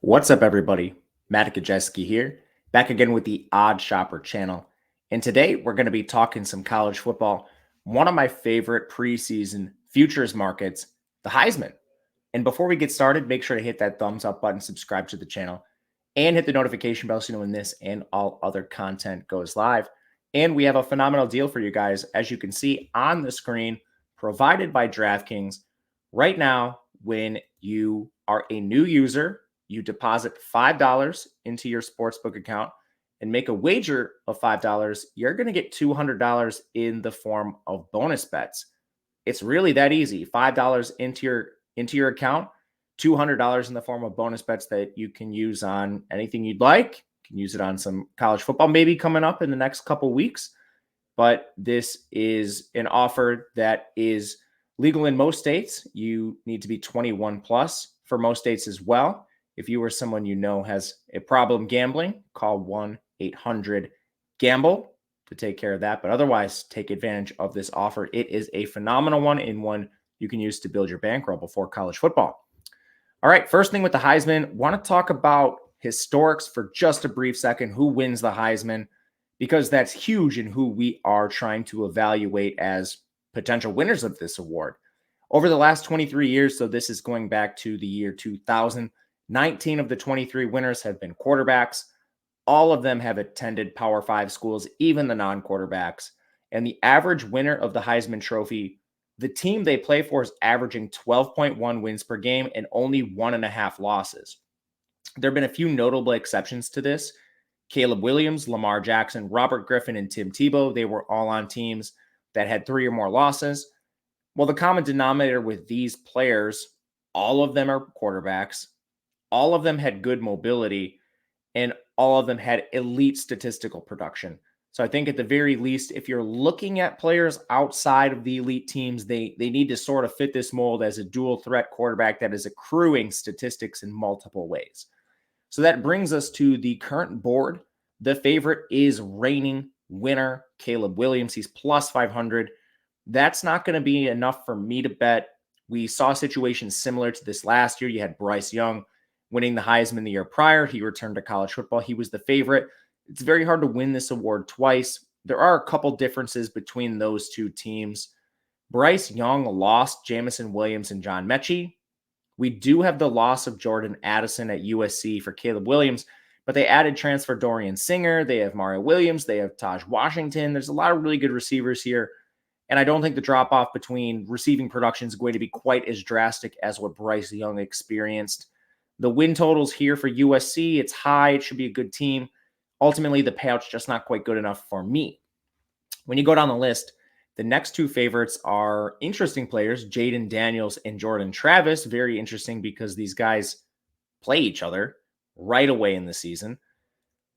What's up, everybody? Matt Gajewski here, back again with the Odd Shopper channel. And today we're going to be talking some college football. One of my favorite preseason futures markets, the Heisman. And before we get started, make sure to hit that thumbs up button, subscribe to the channel, and hit the notification bell so you know when this and all other content goes live. And we have a phenomenal deal for you guys, as you can see on the screen, provided by DraftKings. Right now, when you are a new user, you deposit $5 into your sportsbook account and make a wager of $5, you're going to get $200 in the form of bonus bets. It's really that easy. $5 into your account, $200 in the form of bonus bets that you can use on anything you'd like. You can use it on some college football maybe coming up in the next couple weeks. But this is an offer that is legal in most states. You need to be 21 plus for most states as well. If you or someone you know has a problem gambling, call 1-800-GAMBLE to take care of that. But otherwise, take advantage of this offer. It is a phenomenal one, and one you can use to build your bankroll before college football. All right, first thing with the Heisman, want to talk about historics for just a brief second. Who wins the Heisman? Because that's huge in who we are trying to evaluate as potential winners of this award. Over the last 23 years, so this is going back to the year 2000, 19 of the 23 winners have been quarterbacks. All of them have attended Power 5 schools, even the non-quarterbacks. And the average winner of the Heisman Trophy, the team they play for, is averaging 12.1 wins per game and only 1.5 losses. There have been a few notable exceptions to this. Caleb Williams, Lamar Jackson, Robert Griffin, and Tim Tebow, they were all on teams that had 3 or more losses. Well, the common denominator with these players, all of them are quarterbacks. All of them had good mobility, and all of them had elite statistical production. So I think at the very least, if you're looking at players outside of the elite teams, they need to sort of fit this mold as a dual threat quarterback that is accruing statistics in multiple ways. So that brings us to the current board. The favorite is reigning winner Caleb Williams. He's plus 500. That's not going to be enough for me to bet. We saw situations similar to this last year. You had Bryce Young winning the Heisman the year prior. He returned to college football. He was the favorite. It's very hard to win this award twice. There are a couple differences between those two teams. Bryce Young lost Jamison Williams and John Mechie. We do have the loss of Jordan Addison at USC for Caleb Williams, but they added transfer Dorian Singer. They have Mario Williams. They have Taj Washington. There's a lot of really good receivers here. And I don't think the drop-off between receiving production is going to be quite as drastic as what Bryce Young experienced. The win totals here for USC, it's high. It should be a good team. Ultimately, the payout's just not quite good enough for me. When you go down the list, the next two favorites are interesting players, Jaden Daniels and Jordan Travis. Very interesting because these guys play each other right away in the season.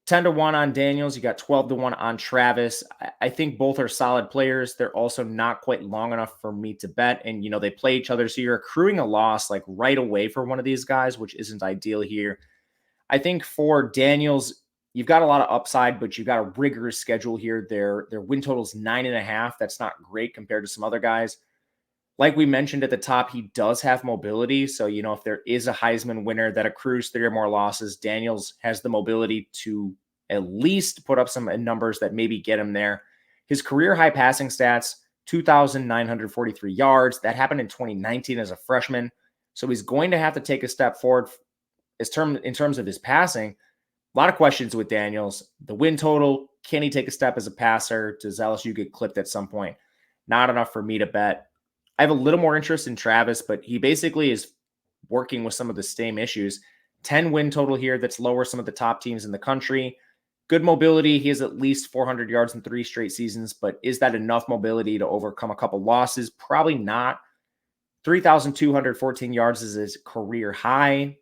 10-1 on Daniels. You got 12-1 on Travis. I think both are solid players. They're also not quite long enough for me to bet. And, they play each other. So you're accruing a loss like right away for one of these guys, which isn't ideal here. I think for Daniels, you've got a lot of upside, but you've got a rigorous schedule here. Their win total is 9.5. That's not great compared to some other guys. Like we mentioned at the top, he does have mobility. So, if there is a Heisman winner that accrues 3 or more losses, Daniels has the mobility to at least put up some numbers that maybe get him there. His career high passing stats, 2,943 yards. That happened in 2019 as a freshman. So he's going to have to take a step forward in terms of his passing. A lot of questions with Daniels. The win total, can he take a step as a passer? Does LSU get clipped at some point? Not enough for me to bet. I have a little more interest in Travis, but he basically is working with some of the same issues. 10 win total here. That's lower some of the top teams in the country. Good mobility. He has at least 400 yards in 3 straight seasons, but is that enough mobility to overcome a couple losses? Probably not. 3,214 yards is his career high.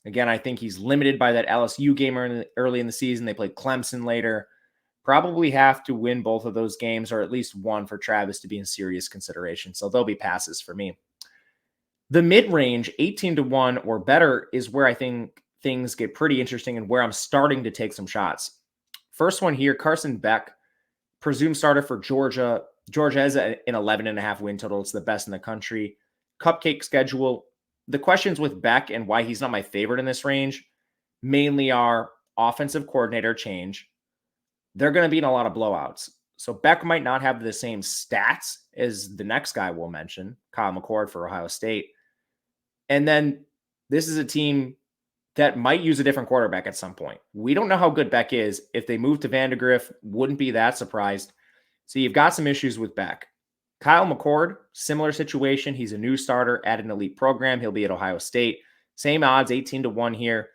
Again, I think he's limited by that LSU game early in the season. They played Clemson later. Probably have to win both of those games, or at least one, for Travis to be in serious consideration. So there'll be passes for me. The mid-range, 18-1 or better, is where I think things get pretty interesting and where I'm starting to take some shots. First one here, Carson Beck, presumed starter for Georgia. Georgia has an 11.5 win total. It's the best in the country. Cupcake schedule. The questions with Beck and why he's not my favorite in this range. mainly our offensive coordinator change, they're going to be in a lot of blowouts. So Beck might not have the same stats as the next guy we'll mention, Kyle McCord for Ohio State. And then this is a team that might use a different quarterback at some point. We don't know how good Beck is. If they move to Vandegrift, wouldn't be that surprised. So you've got some issues with Beck. Kyle McCord, similar situation. He's a new starter at an elite program. He'll be at Ohio State. Same odds, 18-1 here.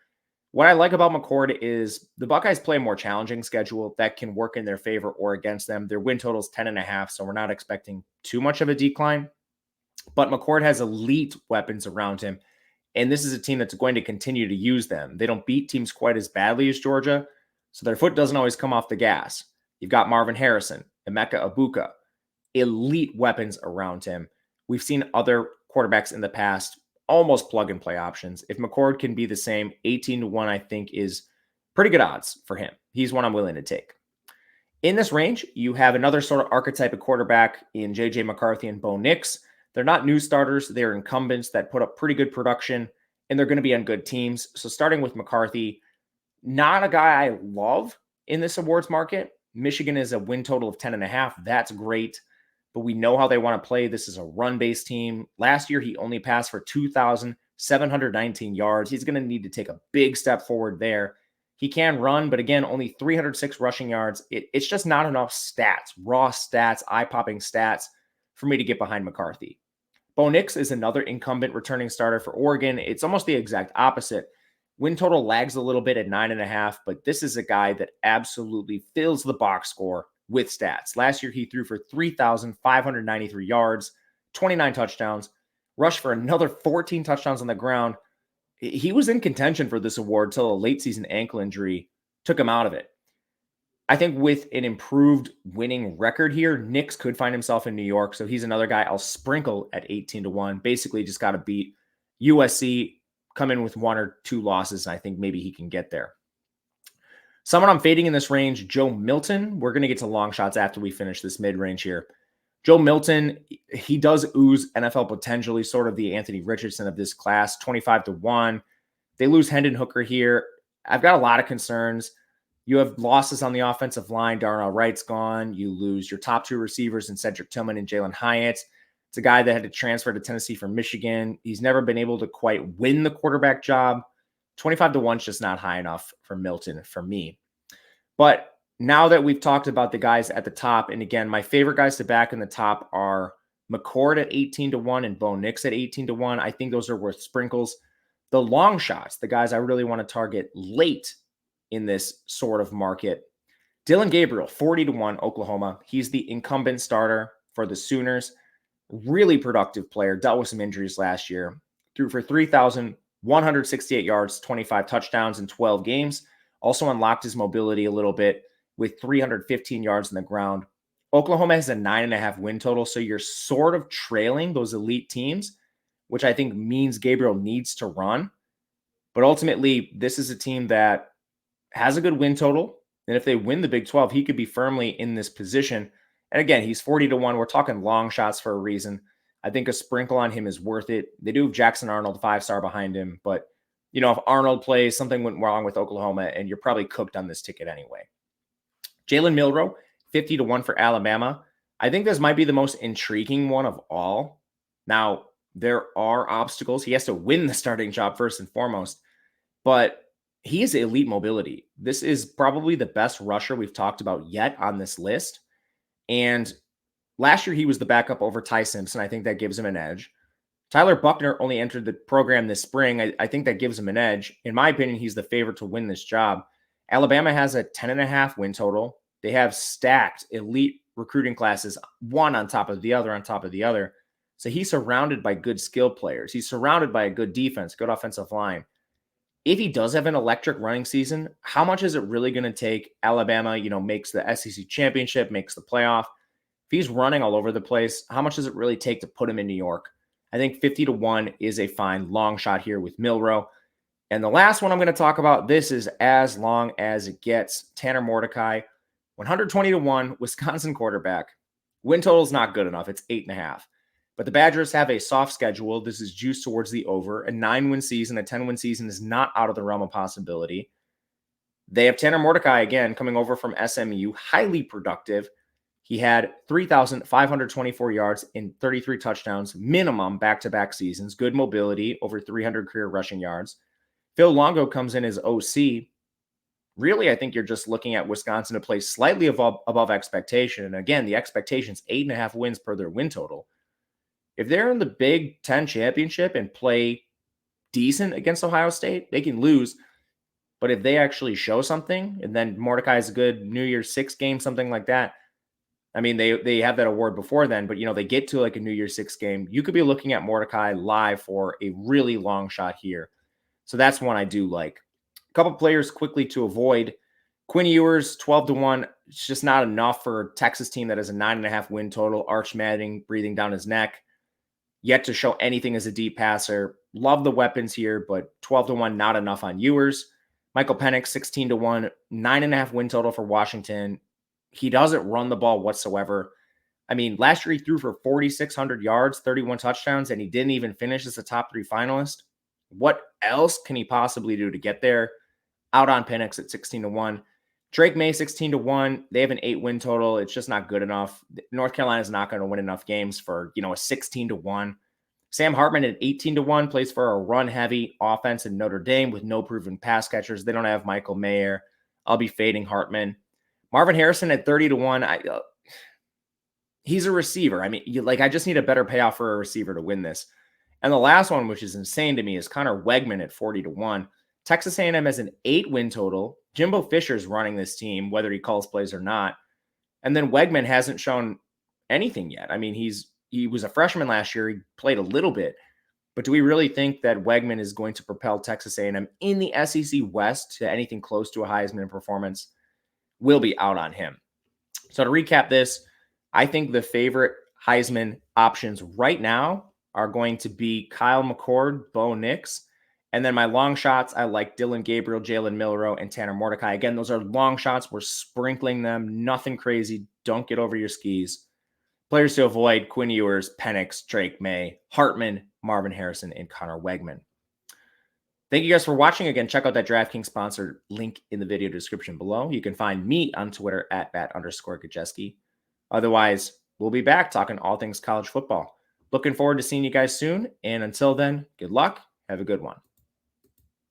What I like about McCord is the Buckeyes play a more challenging schedule that can work in their favor or against them. Their win total is 10.5, so we're not expecting too much of a decline. But McCord has elite weapons around him, and this is a team that's going to continue to use them. They don't beat teams quite as badly as Georgia, so their foot doesn't always come off the gas. You've got Marvin Harrison, Emeka Egbuka, elite weapons around him. We've seen other quarterbacks in the past almost plug-and-play options. If McCord can be the same, 18-1, I think, is pretty good odds for him. He's one I'm willing to take. In this range, you have another sort of archetype of quarterback in J.J. McCarthy and Bo Nix. They're not new starters. They're incumbents that put up pretty good production, and they're going to be on good teams. So starting with McCarthy, not a guy I love in this awards market. Michigan is a win total of 10.5. That's great, but we know how they want to play. This is a run-based team. Last year, he only passed for 2,719 yards. He's going to need to take a big step forward there. He can run, but again, only 306 rushing yards. It's just not enough stats, raw stats, eye-popping stats for me to get behind McCarthy. Bo Nix is another incumbent returning starter for Oregon. It's almost the exact opposite. Win total lags a little bit at 9.5, but this is a guy that absolutely fills the box score with stats. Last year, he threw for 3,593 yards, 29 touchdowns, rushed for another 14 touchdowns on the ground. He was in contention for this award till a late season ankle injury took him out of it. I think with an improved winning record here, Nix could find himself in New York. So he's another guy I'll sprinkle at 18-1. Basically just got to beat USC, come in with 1 or 2 losses, and I think maybe he can get there. Someone I'm fading in this range, Joe Milton. We're going to get to long shots after we finish this mid-range here. Joe Milton, he does ooze NFL potential. He's sort of the Anthony Richardson of this class, 25-1. They lose Hendon Hooker here. I've got a lot of concerns. You have losses on the offensive line. Darnell Wright's gone. You lose your top 2 receivers in Cedric Tillman and Jalen Hyatt. It's a guy that had to transfer to Tennessee from Michigan. He's never been able to quite win the quarterback job. 25-1 is just not high enough for Milton for me. But now that we've talked about the guys at the top, and again, my favorite guys to back in the top are McCord at 18-1 and Bo Nix at 18-1. I think those are worth sprinkles. The long shots, the guys I really want to target late in this sort of market. Dylan Gabriel, 40-1, Oklahoma. He's the incumbent starter for the Sooners. Really productive player. Dealt with some injuries last year. Threw for 3,168 yards, 25 touchdowns in 12 games. Also unlocked his mobility a little bit with 315 yards on the ground. Oklahoma has a 9.5 win total, so you're sort of trailing those elite teams, which I think means Gabriel needs to run. But ultimately, this is a team that has a good win total. And if they win the Big 12, he could be firmly in this position. And again, he's 40-1. We're talking long shots for a reason. I think a sprinkle on him is worth it. They do have Jackson Arnold, 5-star behind him. But, you know, if Arnold plays, something went wrong with Oklahoma, and you're probably cooked on this ticket anyway. Jalen Milroe, 50-1 for Alabama. I think this might be the most intriguing one of all. Now, there are obstacles. He has to win the starting job first and foremost. But he has elite mobility. This is probably the best rusher we've talked about yet on this list. And last year, he was the backup over Ty Simpson. I think that gives him an edge. Tyler Buckner only entered the program this spring. I think that gives him an edge. In my opinion, he's the favorite to win this job. Alabama has a 10.5 win total. They have stacked elite recruiting classes, one on top of the other on top of the other. So he's surrounded by good skill players. He's surrounded by a good defense, good offensive line. If he does have an electric running season, how much is it really going to take? Alabama, makes the SEC championship, makes the playoff. If he's running all over the place, how much does it really take to put him in New York? I think 50-1 is a fine long shot here with Milroe. And the last one I'm going to talk about, this is as long as it gets. Tanner Mordecai, 120-1, Wisconsin quarterback. Win total is not good enough. It's 8.5. But the Badgers have a soft schedule. This is juiced towards the over. A 9-win season, a 10-win season is not out of the realm of possibility. They have Tanner Mordecai, again, coming over from SMU, highly productive. He had 3,524 yards and 33 touchdowns, minimum back-to-back seasons. Good mobility, over 300 career rushing yards. Phil Longo comes in as OC. Really, I think you're just looking at Wisconsin to play slightly above expectation. And again, the expectation's 8.5 wins per their win total. If they're in the Big Ten championship and play decent against Ohio State, they can lose. But if they actually show something, and then Mordecai is a good New Year's Six game, something like that. I mean, they have that award before then, but they get to like a New Year's Six game. You could be looking at Mordecai live for a really long shot here. So that's one I do like. A couple players quickly to avoid. Quinn Ewers, 12-1. It's just not enough for a Texas team that has a 9.5 win total. Arch Manning breathing down his neck. Yet to show anything as a deep passer. Love the weapons here, but 12-1, not enough on Ewers. Michael Penix, 16-1, 9.5 win total for Washington. He doesn't run the ball whatsoever. I mean, last year he threw for 4,600 yards, 31 touchdowns, and he didn't even finish as a top 3 finalist. What else can he possibly do to get there? Out on Penix at 16-1. Drake May, 16-1. They have an 8 win total. It's just not good enough. North Carolina is not going to win enough games for, a 16-1. Sam Hartman at 18-1 plays for a run-heavy offense in Notre Dame with no proven pass catchers. They don't have Michael Mayer. I'll be fading Hartman. Marvin Harrison at 30-1. He's a receiver. I mean, I just need a better payoff for a receiver to win this. And the last one, which is insane to me, is Connor Wegman at 40-1. Texas A&M has an 8 win total. Jimbo Fisher's running this team, whether he calls plays or not. And then Wegman hasn't shown anything yet. I mean, he was a freshman last year. He played a little bit. But do we really think that Wegman is going to propel Texas A&M in the SEC West to anything close to a Heisman performance? We'll be out on him. So to recap this, I think the favorite Heisman options right now are going to be Kyle McCord, Bo Nix. And then my long shots, I like Dylan Gabriel, Jalen Milroe, and Tanner Mordecai. Again, those are long shots. We're sprinkling them. Nothing crazy. Don't get over your skis. Players to avoid: Quinn Ewers, Penix, Drake May, Hartman, Marvin Harrison, and Connor Wegman. Thank you guys for watching. Again, check out that DraftKings sponsor link in the video description below. You can find me on Twitter at @bat_Gajewski. Otherwise, we'll be back talking all things college football. Looking forward to seeing you guys soon. And until then, good luck. Have a good one.